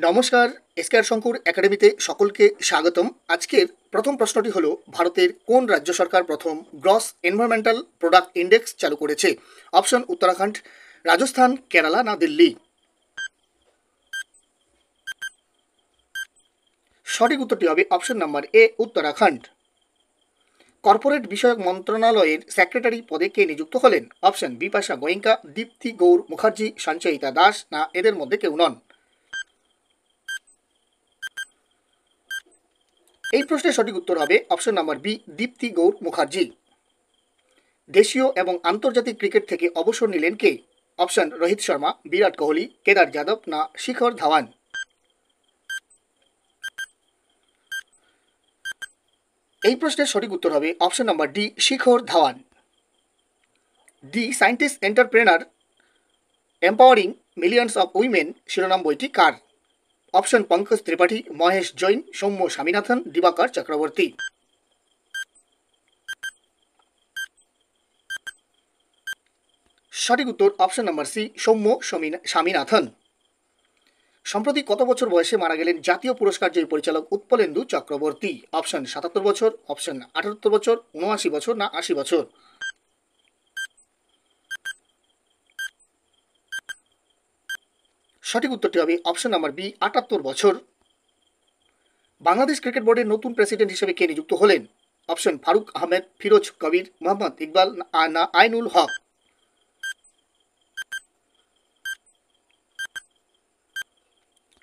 নমস্কার, এসকেআর শঙ্কুর একাডেমিতে সকলকে স্বাগতম। আজকের প্রথম প্রশ্নটি হলো, ভারতের কোন রাজ্য সরকার প্রথম গ্রস এনভায়রনমেন্টাল প্রোডাক্ট ইন্ডেক্স চালু করেছে? অপশন উত্তরাখণ্ড, রাজস্থান, কেরালা না দিল্লি? সঠিক উত্তরটি হবে অপশন নাম্বার এ, উত্তরাখণ্ড। কর্পোরেট বিষয়ক মন্ত্রণালয়ের সেক্রেটারি পদে কে নিযুক্ত হলেন? অপশন বিপাশা গোয়েঙ্কা, দীপ্তি গৌর মুখার্জি, সঞ্চয়িতা দাস না এদের মধ্যে কেউ নন? এই প্রশ্নের সঠিক উত্তর হবে option number B, Deepti Gaur Mukherjee. দেশীয় এবং আন্তর্জাতিক ক্রিকেট থেকে অবসর নিলেন কে? অপশন রোহিত শর্মা, বিরাট কোহলি, কেদার যাদব না শিখর ধাওয়ান? এই প্রশ্নের সঠিক উত্তর হবে option number D, Shikhar Dhawan. The scientist entrepreneur empowering millions of women শিরোনাম বইটি কার? অপশন পঙ্কজ ত্রিপাঠী, মহেশ জৈন, সৌম্য স্বামীনাথন, দিবাকর চক্রবর্তী? সঠিক উত্তর option number C, Soumya Swaminathan. সম্প্রতি কত বছর বয়সে মারা গেলেন জাতীয় পুরস্কার জয়ী পরিচালক উৎপলেন্দু চক্রবর্তী? অপশন ৭৭ বছর, অপশন ৭৮ বছর, ৭৯ বছর না ৮০ বছর? সঠিক উত্তরটি হবে অপশন নাম্বার বি, ৭৮ বছর। বাংলাদেশ ক্রিকেট বোর্ডের নতুন প্রেসিডেন্ট হিসেবে কে নিযুক্ত হলেন? অপশন ফারুক আহমেদ, ফিরোজ কবির, মোহাম্মদ ইকবাল না আইনুল হক?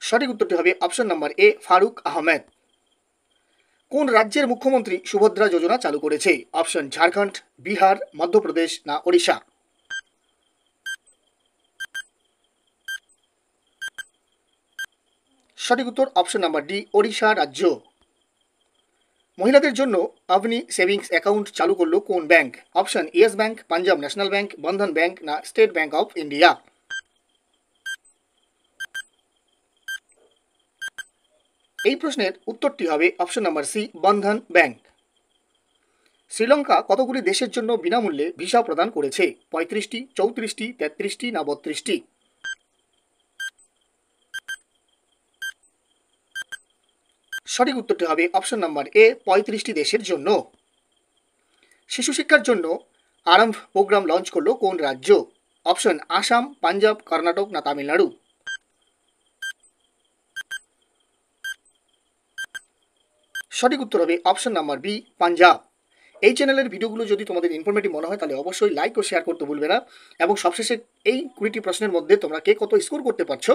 সঠিক উত্তরটি হবে option number A, Faruk Ahmed. কোন রাজ্যের মুখ্যমন্ত্রী সুভদ্রা যোজনা চালু করেছে? অপশন ঝাড়খণ্ড, বিহার, মধ্যপ্রদেশ না ওড়িশা? সঠিক উত্তর অপশন নাম্বার ডি, ওড়িশা রাজ্য। মহিলাদের জন্য অবনি সেভিংস অ্যাকাউন্ট চালু করলো কোন bank? Option Yes Bank, Punjab National Bank, Bandhan Bank না স্টেট ব্যাংক অফ ইন্ডিয়া? এই প্রশ্নের উত্তরটি হবে option number C, Bandhan Bank. Sri Lanka কতগুলি দেশের জন্য বিনামূল্যে ভিসা প্রদান করেছে? ৩৫টি, ৩৪টি, ৩৩টি না ৩২টি? সঠিক উত্তরটি হবে অপশন নাম্বার এ, ৩৫টি দেশের জন্য। শিশু শিক্ষার জন্য আরম্ভ প্রোগ্রাম লঞ্চ করলো কোন রাজ্য? অপশন আসাম, পাঞ্জাব, কর্ণাটক না তামিলনাড়ু? সঠিক উত্তর হবে অপশন নাম্বার বি, পাঞ্জাব। এই চ্যানেলের ভিডিওগুলো যদি তোমাদের ইনফরমেটিভ মনে হয় তাহলে অবশ্যই লাইক ও শেয়ার করতে ভুলবে না। এবং সবশেষে এই 20টি প্রশ্নের মধ্যে তোমরা কে কত স্কোর করতে পারছো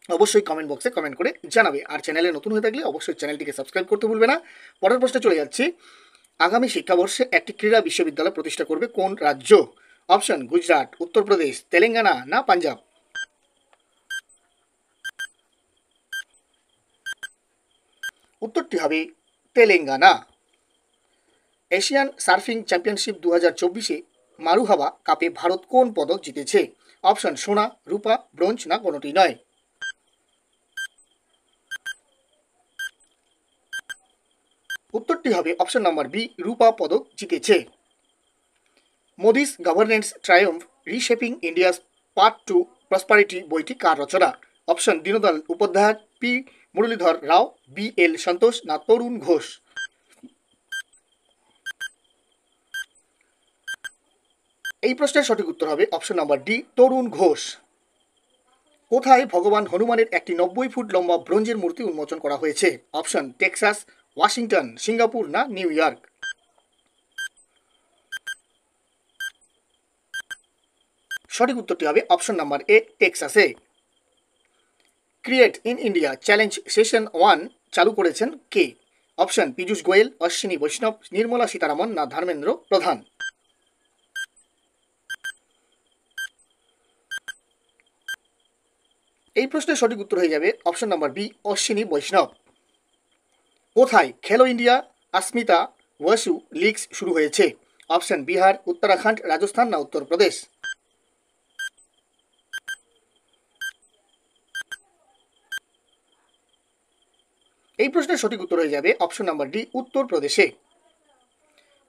অবশ্যই কমেন্ট বক্সে কমেন্ট করে জানাবে। আর চ্যানেলে নতুন হয়ে থাকলে অবশ্যই চ্যানেলটিকে সাবস্ক্রাইব করতে ভুলবে না। পরের প্রশ্নে চলে যাচ্ছি। আগামী শিক্ষাবর্ষে একটি ক্রীড়া বিশ্ববিদ্যালয় প্রতিষ্ঠা করবে কোন রাজ্য? অপশন গুজরাট, উত্তরপ্রদেশ, তেলেঙ্গানা না পাঞ্জাব? উত্তরটি হবে তেলেঙ্গানা। এশিয়ান সার্ফিং চ্যাম্পিয়নশিপ 2024-এ মারুহাবা কাপে ভারত কোন পদক জিতেছে? অপশন সোনা, রূপা, ব্রোঞ্জ না কোনোটি নয়? উত্তরটি হবে অপশন নাম্বার বি, রূপা পদক জিতেছে। Modi's governance Triumf reshaping India's part 2 prosperity বইটি কার রচনা? অপশন দীনদয়াল উপাধ্যায়, পি মুরলীধর রাও, বি এল সন্তোষ না তরুণ ঘোষ? এই প্রশ্নের সঠিক উত্তর হবে অপশন নাম্বার ডি, তরুণ ঘোষ। কোথায় ভগবান হনুমানের একটি 90 ফুট লম্বা ব্রোঞ্জের মূর্তি উন্মোচন করা হয়েছে? অপশন টেক্সাস, ওয়াশিংটন, সিঙ্গাপুর না নিউ ইয়র্ক? সঠিক উত্তরটি হবে অপশন নাম্বার এ, টেক্সাসে। Create in India challenge session 1 চালু করেছেন কে? অপশন পীযূষ গোয়েল, অশ্বিনী বৈষ্ণব, নির্মলা সীতারামন না ধর্মেন্দ্র প্রধান? এই প্রশ্নের সঠিক উত্তর হয়ে যাবে অপশন নাম্বার বি, অশ্বিনী বৈষ্ণব। কোথায় খেলো ইন্ডিয়া अस्मिता ওয়াসু লিগস শুরু হয়েছে? অপশন বিহার, উত্তরাখণ্ড, রাজস্থান না উত্তরপ্রদেশ? এই প্রশ্নের সঠিক উত্তর হয়ে যাবে অপশন নাম্বার ডি, উত্তরপ্রদেশে।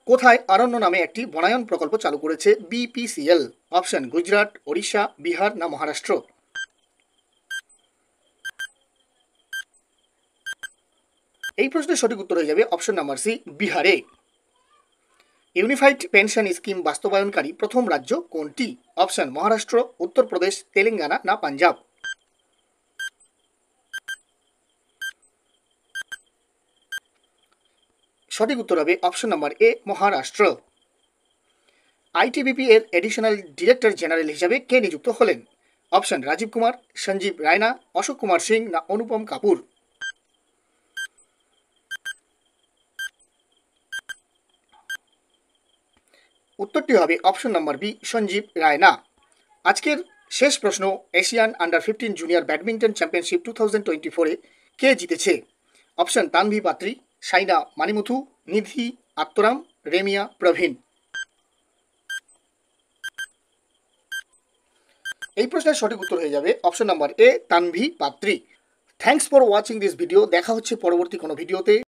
কোথায় অরণ্য নামে একটি বনায়ন প্রকল্প চালু করেছে বিপিসিএল? অপশন গুজরাট, ওড়িশা, বিহার না মহারাষ্ট্র? এই প্রশ্নের সঠিক উত্তর হয়ে যাবে অপশন নাম্বার সি, বিহারে। ইউনিফাইড পেনশন স্কিম বাস্তবায়নকারী প্রথম রাজ্য কোনটি? অপশন মহারাষ্ট্র, উত্তরপ্রদেশ, তেলেঙ্গানা না পাঞ্জাব। সঠিক উত্তর হবে option number A, Maharashtra. ITBP এর এডিশনাল ডিরেক্টর জেনারেল হিসাবে কে নিযুক্ত হলেন? অপশন রাজীব কুমার, সঞ্জীব রায়না, অশোক কুমার সিং না অনুপম কাপুর। উত্তরটি হবে option number B, Sanjeev Raina. আজকের শেষ প্রশ্ন, Asian under 15 junior badminton championship 2024-এ কে জিতেছে? অপশন তানভি পাত্রী, সাইনা মানিমুথু, নিধি আত্তরাম, রেমিয়া প্রভীণ। এই প্রশ্নের সঠিক উত্তর হয়ে যাবে অপশন নাম্বার এ, তানভি পাত্রী। Thanks for watching this video. দেখা হচ্ছে পরবর্তী কোনো ভিডিওতে।